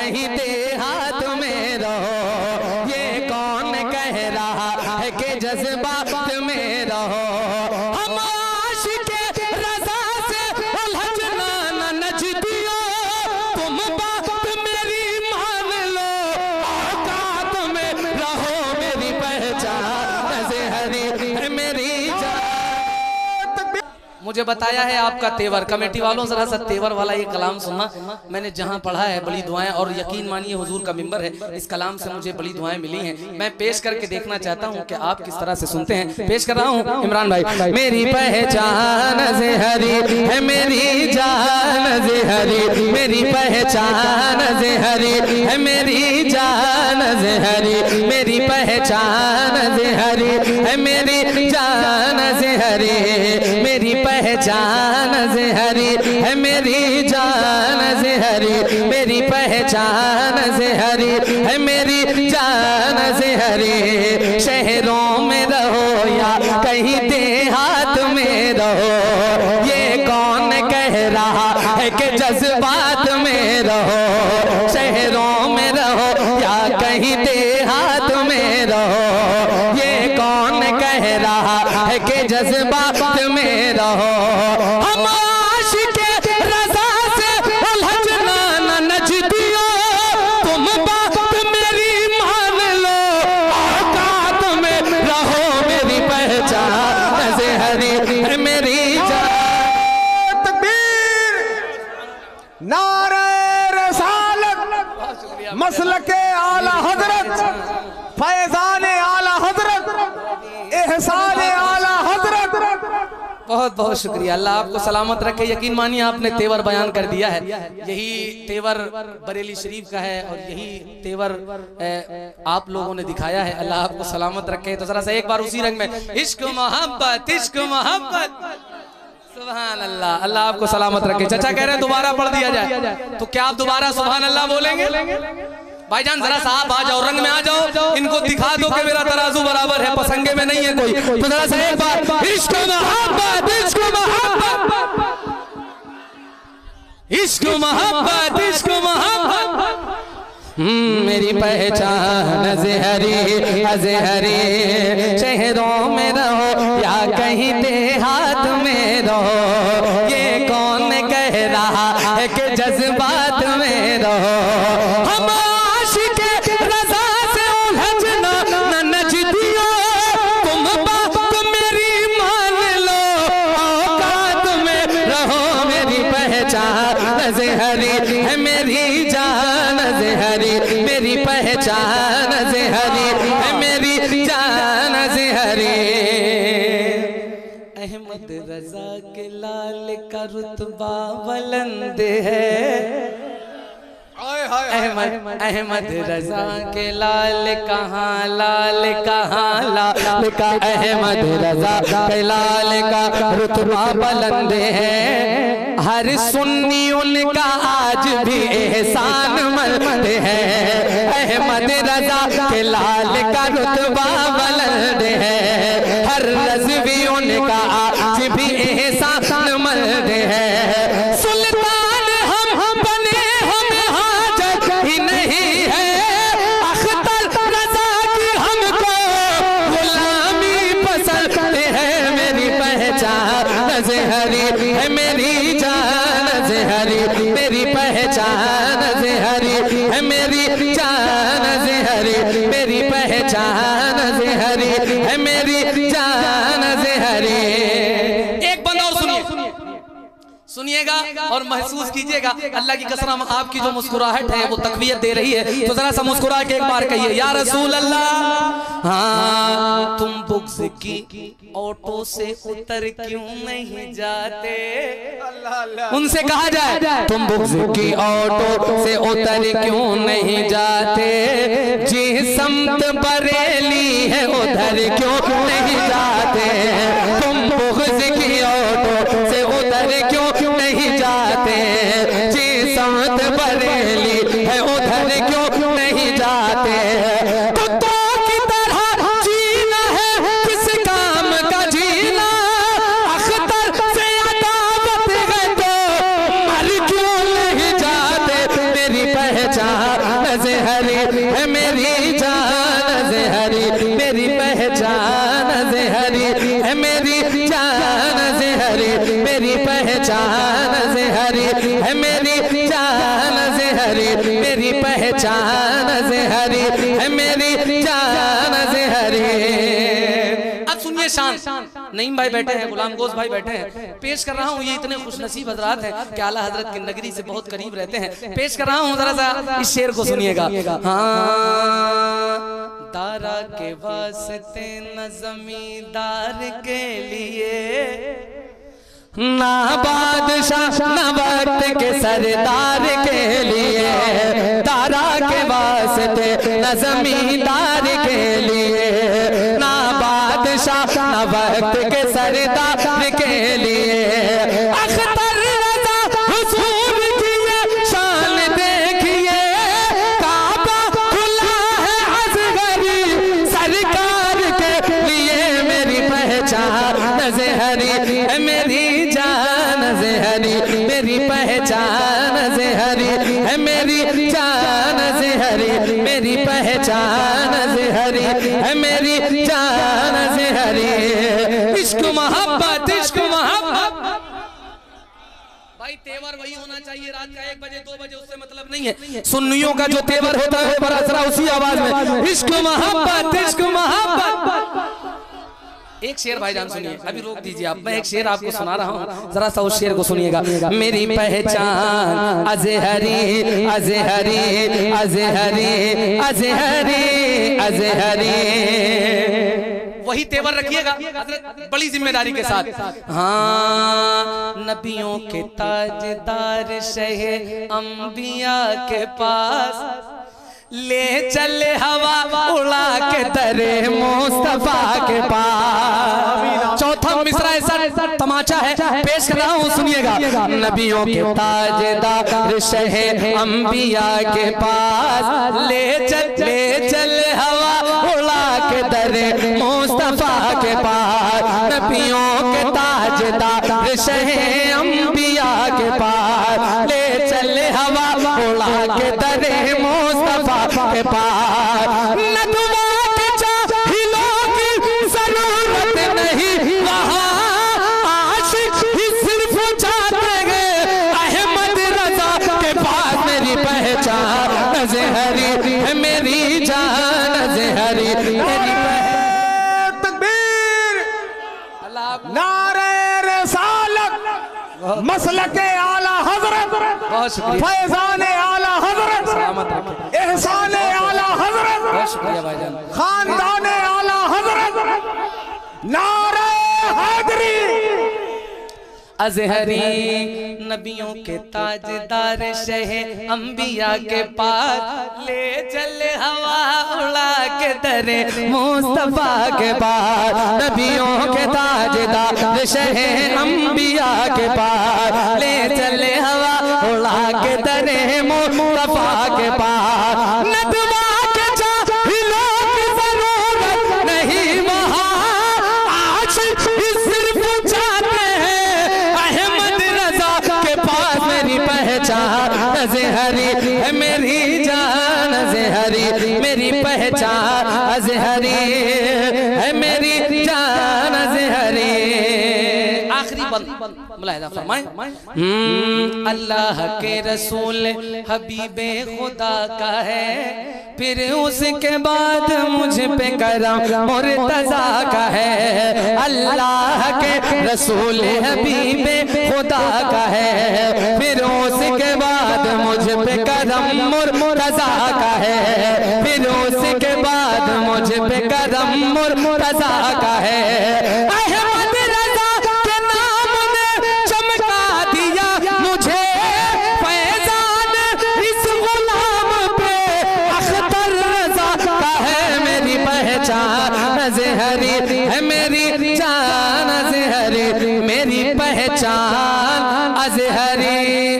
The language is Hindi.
कहीं देहात में रहो, ये कौन कह रहा है कि जज्बात में रहो। हम आशिके रज़ा से उलझना न नजदियो, तुम बात मेरी मान लो, औकात में रहो। मेरी पहचान से हरी है मेरी जान। मुझे बताया है आपका तेवर, कमेटी वालों जरा सा तेवर वाला ये कलाम सुनना। मैंने जहां पढ़ा है बड़ी दुआएं, और यकीन मानिए हुजूर का मिंबर है, इस कलाम से मुझे बड़ी दुआएं मिली हैं। मैं पेश करके देखना चाहता हूं कि आप किस तरह से सुनते हैं। पेश कर रहा हूं इमरान भाई। मेरी पहचान से हरी है मेरी जान से हरी, मेरी पहचान से हरी है मेरी जान से हरी, मेरी पहचान से हरी है मेरी जान से हरी, मेरी पहचान से हरी है मेरी जान से हरी, मेरी पहचान से हरी है मेरी जान से हरी। शहरों में रहो या कहीं देहात में रहो, ये कौन कह रहा है कि जज्बात में रहो। शहरों में रहो या कहीं देहात में रहो, ये कौन कह रहा है कि जज्बात में रहो। हम आशिके रज़ा से उलझना न नजदियो, तुम बात मेरी मान लो, औकात में रहो। मेरी पहचान से हरी है मेरी जान। तकबीर, नारे रिसालत, मसलके आला हजरत, फैजाने आला हजरत, एहसाने आला हजरत। बहुत बहुत शुक्रिया, अल्लाह आपको सलामत रखे। यकीन मानिए आपने तेवर बयान कर दिया है। यही तेवर बरेली शरीफ का है और यही तेवर आप लोगों ने दिखाया है। अल्लाह आपको सलामत रखे। तो जरा सा एक बार उसी रंग में इश्क मोहब्बत, इश्क मोहब्बत, सुभान अल्लाह। अल्लाह आपको सलामत रखे। चाचा कह रहे हैं दोबारा पढ़ दिया जाए, तो क्या आप दोबारा सुभान अल्लाह बोलेंगे? भाईजान जरा सा आप आ जाओ, रंग में आ जाओ, इनको दिखा दो कि मेरा तराजू बराबर है, पसंगे में नहीं है कोई। तो जरा सा एक बार इश्क मोहब्बत, इश्क मोहब्बत, इश्क मोहब्बत, इश्क मोहब्बत। मेरी पहचान से हरी से हरी। शहरों में रहो या कहीं देहात में रहो, ये कौन कह रहा है कि जज्बात में रहो। हम आशिके रज़ा से उलझना न नजदियो, तुम बात मेरी मान लो, औकात में रहो। मेरी पहचान से हरी है मेरी जान से हरी, मेरी पहचान से हरी है मेरी जान से हरी। अहमद रजा के लाल का रुतबा बुलंद है। अहमद रजा के लाल कहाँ, लाल कहाँ, लाल का अहमद रजा के लाल का रुतबा बुलंद है। हर सुन्नी उनका आज भी एहसान मंद है। अहमद रजा के लाल का रुतबा बुलंद है। हर रज़वी उनका आज भी एहसान मंद है। सुल्तान हम बने, हमें हाजत ही नहीं है। अख्तर रजा की हमको गुलामी पसंद है। मेरी पहचान से हरी है मेरी जान से हरी, मेरी पहचान से हरी है मेरी जान से हरी, मेरी पहचान से हरी है मेरी जान से हरी। एक बंदा और सुनिएगा और महसूस कीजिएगा। अल्लाह की कसम आपकी जो मुस्कुराहट है वो तकवीयत दे रही है। तो जरा सा मुस्कुरा के एक बार कहिए या रसूल अल्लाह। हाँ, तुम बुक्स की ऑटो से उतर क्यों नहीं जाते? उनसे कहा जाए तुम बुक्स की ऑटो से उतर क्यों नहीं जाते? जी समत बरेली है उधर क्यों नहीं जाते? तुम बुक्स की ऑटो से उतर क्यों नहीं जाते? जी समत बरेली है उधर क्यों नहीं जाते? कुत्तों की तरह जीना है किस काम का जीना? अख्तर से अदावत है तो मर क्यों नहीं जाते? मेरी पहचान मेरी जान अज़हरी, मेरी पहचान अज़हरी है, मेरी जान अज़हरी। अब सुनिए शान, नईम भाई बैठे हैं, गुलाम गोश भाई बैठे हैं, पेश कर रहा हूँ। ये इतने खुशनसीब हजरात हैं कि आला हजरत की नगरी से बहुत करीब रहते हैं। पेश कर रहा हूँ, जरा सा इस शेर को सुनिएगा। हाँ, दारा के वास्ते न जमींदार के लिए, ना बादशाह ना वक्त के सरदार के लिए, दारा के वास्ते न जमींदार के लिए, ना बादशाह ना वक्त के सरदार के लिए। अख्तर रज़ा हुजूर की ये शान देखिए, काबा खुला है असगरी सरकार के लिए, मेरी पहचान अज़हरी है, मेरी जान अज़हरी, मेरी पहचान अज़हरी है, मेरी जान अज़हरी, मेरी पहचान अज़हरी है, मेरी जान अज़हरी। इश्क मोहब्बत, इश्क मोहब्बत। भाई तेवर वही होना चाहिए रात का 1 बजे 2 बजे, उससे मतलब नहीं है। सुन्नियों का जो तेवर होता है बड़ा असरा उसी आवाज में, इश्क मोहब्बत, इश्क मोहब्बत। एक शेर भाईजान सुनिए, अभी रोक दीजिए आप, मैं एक शेर आपको सुना रहा हूँ, जरा सा उस शेर को सुनिएगा। मेरी पहचान अज़हरी, अज़हरी, अज़हरी, अज़हरी, अज़हरी। वही तेवर रखिएगा बड़ी जिम्मेदारी के साथ। हाँ, नबियों के ताजदार शहे अंबिया के पास, ले चले हवा उड़ा के दरे मुस्तफा के पास। चौथा मिसरा ऐसा तमाचा है, पेश कर रहा हूँ, सुनिएगा। नबियों के ताजदार शहे अंबिया के पास, ले चल हवा उड़ा के दरे मुस्तफा के पास। नबियों के ताजदार शहे अंबिया के पास, ले चल हवा उड़ा के दरे मुस्तफा के पास। नदवा के जाहिलों की जरूरत नहीं वहाँ, आशिक ही सिर्फ जाते हैं अहमद रज़ा के पास। मेरी पहचान अज़हरी है, मेरी जान अज़हरी, मेरी तकबीर, नारे रिसालत, मसलके आला हजरत, फैजान आला हजरत, एहसान आला हजरत, खानदान आला हजरत, नारे हैदरी। अज़हरी नबियों के ताजदार शहे अंबिया के पास, ले चले हवा उड़ा के दरे मुस्तफा के पास। नबियों के ताजदार शहे अंबिया के पास, ले चले हवा उड़ा के दरे मुस्तफा के पास। नदवा के जाहिलों की जरूरत नहीं वहाँ, आशिक सिर्फ जाते हैं अहमद रज़ा के पास। मेरी पहचान अज़हरी है, मेरी जान अज़हरी, मेरी पहचान अज़हरी है, मेरी जान अज़हरी। आखिरी बंद मुलाहिज़ा फरमाएं। अल्लाह के रसूल हबीबे खुदा का है, फिर उसके बाद मुझ पे करम मुर्तज़ा का है। अल्लाह के रसूल हबीबे खुदा का है, फिर उसके बाद मुझ पे करम मुर्तज़ा का है, फिर उसके बाद मुझ पे करम मुर्तज़ा का है। अहमद रज़ा के नाम ने चमका दिया मुझे फैज़ान इस गुलाम पे, अख्तर रज़ा का है मेरी पहचान अज़हरी है, मेरी जान अज़हरी, मेरी पहचान अज़हरी।